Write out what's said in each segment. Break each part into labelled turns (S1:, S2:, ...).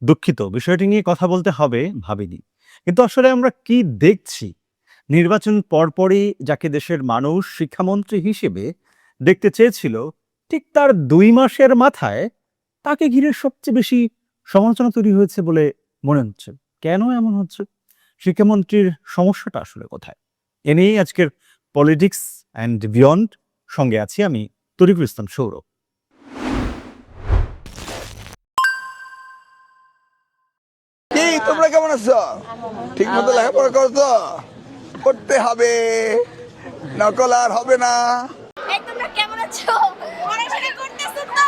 S1: দুঃখিত, বিষয়টি নিয়ে কথা বলতে হবে ভাবিনি। কিন্তু আসলে আমরা কি দেখছি? নির্বাচন পরপরই যাকে দেশের মানুষ শিক্ষামন্ত্রী হিসেবে দেখতে চেয়েছিল, ঠিক তার ২ মাসের মাথায় তাকে ঘিরে সবচেয়ে বেশি সমালোচনা তৈরি হয়েছে বলে মনে হচ্ছে। কেন এমন হচ্ছে? শিক্ষামন্ত্রীর সমস্যাটা আসলে কোথায়? এ নিয়েই আজকের পলিটিক্স অ্যান্ড বিয়ন্ড সঙ্গে আছি আমি তরিকুল ইসলাম সৌরভ।
S2: কি তোমরা কেমন আছো? ঠিক মতো লেখাপড়া করছো? করতে হবে, নকল আর হবে না।
S3: এই তোমরা কেমন আছো? পড়াশোনা করতেছো তো?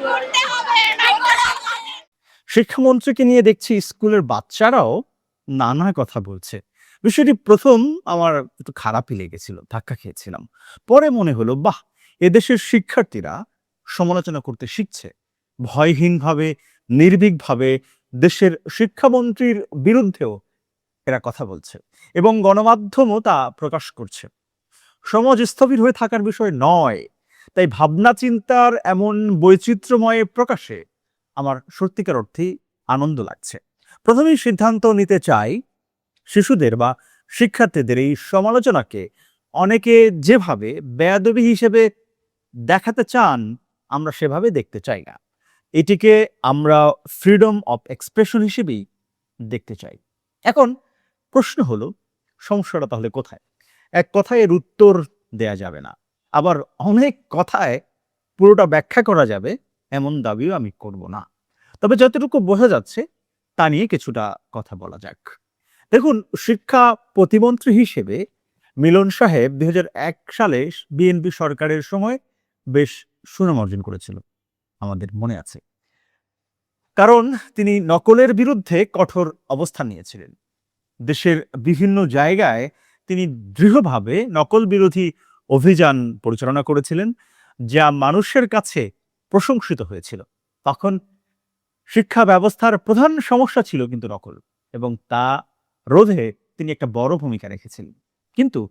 S3: করতে হবে, নকল হবে।
S1: শিক্ষামন্ত্রীকে নিয়ে দেখছি স্কুলের বাচ্চারাও নানা কথা বলছে। বিষয়টি প্রথম আমার একটু খারাপই লেগেছিল, ধাক্কা খেয়েছিলাম। পরে মনে হলো, বাহ, এদেশের শিক্ষার্থীরা সমালোচনা করতে শিখছে। ভয়হীনভাবে, নির্ভীকভাবে দেশের শিক্ষামন্ত্রীর বিরুদ্ধেও এরা কথা বলছে এবং গণমাধ্যমও তা প্রকাশ করছে। সমাজ স্থবির হয়ে থাকার বিষয় নয়। তাই ভাবনা চিন্তার এমন বৈচিত্র্যময় প্রকাশে আমার সত্যিকার অর্থেই আনন্দ লাগছে। প্রথমেই সিদ্ধান্ত নিতে চাই, শিশুদের বা শিক্ষার্থীদের এই সমালোচনাকে অনেকে যেভাবে বেয়াদবি হিসেবে দেখাতে চান, আমরা সেভাবে দেখতে চাই না। এটিকে আমরা ফ্রিডম অফ এক্সপ্রেশন হিসেবেই দেখতে চাই। এখন প্রশ্ন হলো, সমস্যাটা তাহলে কোথায়? এক কথায় এর উত্তর দেয়া যাবে না। আবার অনেক কথায় পুরোটা ব্যাখ্যা করা যাবে এমন দাবিও আমি করব না। তবে যতটুকু বোঝা যাচ্ছে তা নিয়ে কিছুটা কথা বলা যাক। দেখুন, শিক্ষা প্রতিমন্ত্রী হিসেবে মিলন সাহেব ২০০১ সালে বিএনপি সরকারের সময় বেশ সুনাম অর্জন করেছিল, আমাদের মনে আছে। কারণ তিনি নকলের বিরুদ্ধে কঠোর অবস্থান নিয়েছিলেন। দেশের বিভিন্ন জায়গায় তিনি দৃঢ়ভাবে নকল বিরোধী অভিযান পরিচালনা করেছিলেন, যা মানুষের কাছে প্রশংসিত হয়েছিল। তখন শিক্ষা ব্যবস্থার প্রধান সমস্যা ছিল কিন্তু নকল, এবং তা রোধে তিনি একটা বড় ভূমিকা রেখেছিলেন। কিন্তু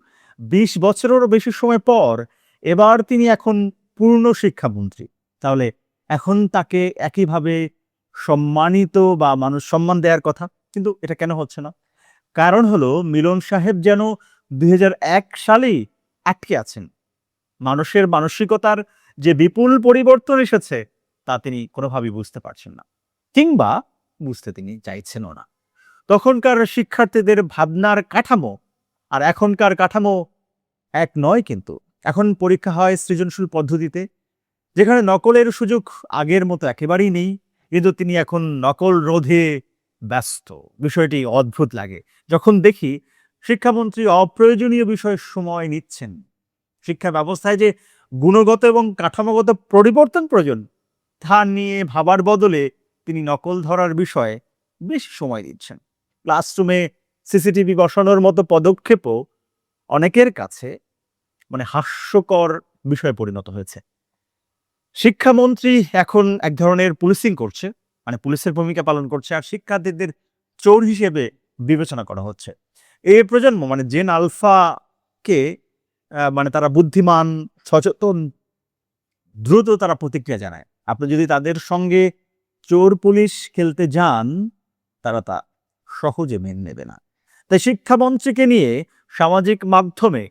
S1: ২০ বছরেরও বেশি সময় পর এবার তিনি এখন পূর্ণ শিক্ষামন্ত্রী। তাহলে এখন তাকে একইভাবে সম্মানিত বা মানুষ সম্মান দেওয়ার কথা, কিন্তু এটা কেন হচ্ছে না? কারণ হলো, মিলন সাহেব যেন ২০০১ সালেই আটকে আছেন। মানুষের মানসিকতার যে বিপুল পরিবর্তন এসেছে তা তিনি কোনোভাবেই বুঝতে পারছেন না, কিংবা বুঝতে তিনি চাইছেনও না। তখনকার শিক্ষার্থীদের ভাবনার কাঠামো আর এখনকার কাঠামো এক নয় কিন্তু। এখন পরীক্ষা হয় সৃজনশীল পদ্ধতিতে, যেখানে নকলের সুযোগ আগের মতো একেবারেই নেই। কিন্তু তিনি এখন নকল রোধে ব্যস্ত। বিষয়টি অদ্ভুত লাগে যখন দেখি শিক্ষামন্ত্রী অপ্রয়োজনীয় বিষয়ে সময় নিচ্ছেন। শিক্ষা ব্যবস্থায় যে গুণগত এবং কাঠামোগত পরিবর্তন প্রয়োজন তা নিয়ে ভাবার বদলে তিনি নকল ধরার বিষয়ে বেশি সময় দিচ্ছেন। ক্লাসরুমে সিসিটিভি বসানোর মতো পদক্ষেপও অনেকের কাছে হাস্যকর বিষয়ে পরিণত হয়েছে। শিক্ষামন্ত্রী এখন এক ধরনের পুলিশিং করছে, পুলিশের ভূমিকা পালন করছে, আর শিক্ষার্থীদের চোর হিসেবে বিবেচনা করা হচ্ছে। এই প্রজন্ম জেন আলফাকে তারা বুদ্ধিমান, সচেতন, দ্রুত তারা প্রতিক্রিয়া জানায়। আপনি যদি তাদের সঙ্গে চোর পুলিশ খেলতে যান, তারা তা সহজে মেনে নেবে না। তাই শিক্ষামন্ত্রীকে নিয়ে সামাজিক মাধ্যমে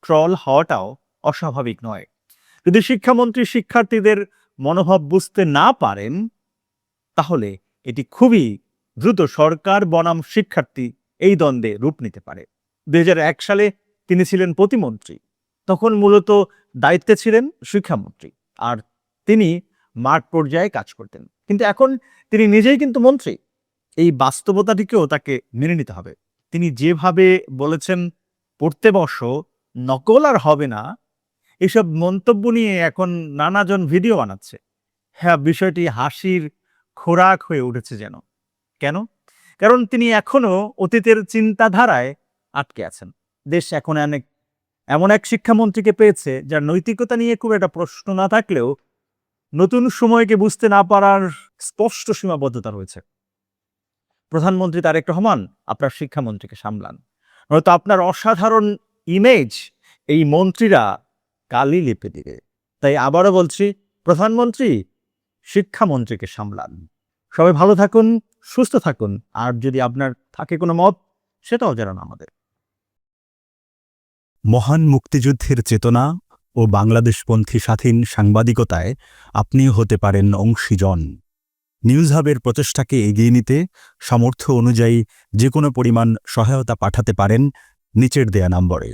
S1: ট্রল হওয়াটাও অস্বাভাবিক নয়। যদি শিক্ষামন্ত্রী শিক্ষার্থীদের মনোভাব বুঝতে না পারেন, তাহলে এটি খুবই দ্রুত সরকার বনাম শিক্ষার্থী এই দ্বন্দ্বে রূপ নিতে পারে। ২০০১ সালে তিনি ছিলেন প্রতিমন্ত্রী, তখন মূলত দায়িত্বে ছিলেন শিক্ষামন্ত্রী, আর তিনি মাঠ পর্যায়ে কাজ করতেন। কিন্তু এখন তিনি নিজেই কিন্তু মন্ত্রী। এই বাস্তবতাটিকেও তাকে মেনে নিতে হবে। তিনি যেভাবে বলেছেন, পড়তে বসো, নকল আর হবে না, এসব মন্তব্য নিয়ে এখন নানাজন ভিডিও বানাচ্ছে। হ্যাঁ, বিষয়টি হাসির খোরাক হয়ে উঠেছে যেন। কেন? কারণ তিনি এখনো অতীতের চিন্তাধারায় আটকে আছেন। দেশ এখন এমন এক শিক্ষামন্ত্রীকে পেয়েছে যার নৈতিকতা নিয়ে খুব একটা প্রশ্ন না থাকলেও নতুন সময়কে বুঝতে না পারার স্পষ্ট সীমাবদ্ধতা রয়েছে। প্রধানমন্ত্রী তারেক রহমান আপনার শিক্ষামন্ত্রীকে সামলান, নয়তো আপনার অসাধারণ ইমেজ এই মন্ত্রীরা কালি লিপে দিবে। তাই আবারও বলছি, প্রধানমন্ত্রী শিক্ষামন্ত্রীকে সামলান। সবাই ভালো থাকুন, সুস্থ থাকুন। আর যদি আপনার থাকে কোনো মত, সেটাও জানান আমাদের।
S4: মহান মুক্তিযুদ্ধের চেতনা ও বাংলাদেশপন্থী স্বাধীন সাংবাদিকতায় আপনিও হতে পারেন অংশীজন। নিউজ হাবের প্রচেষ্টাকে এগিয়ে নিতে সামর্থ্য অনুযায়ী যে কোনো পরিমাণ সহায়তা পাঠাতে পারেন নিচের দেয়া নম্বরে।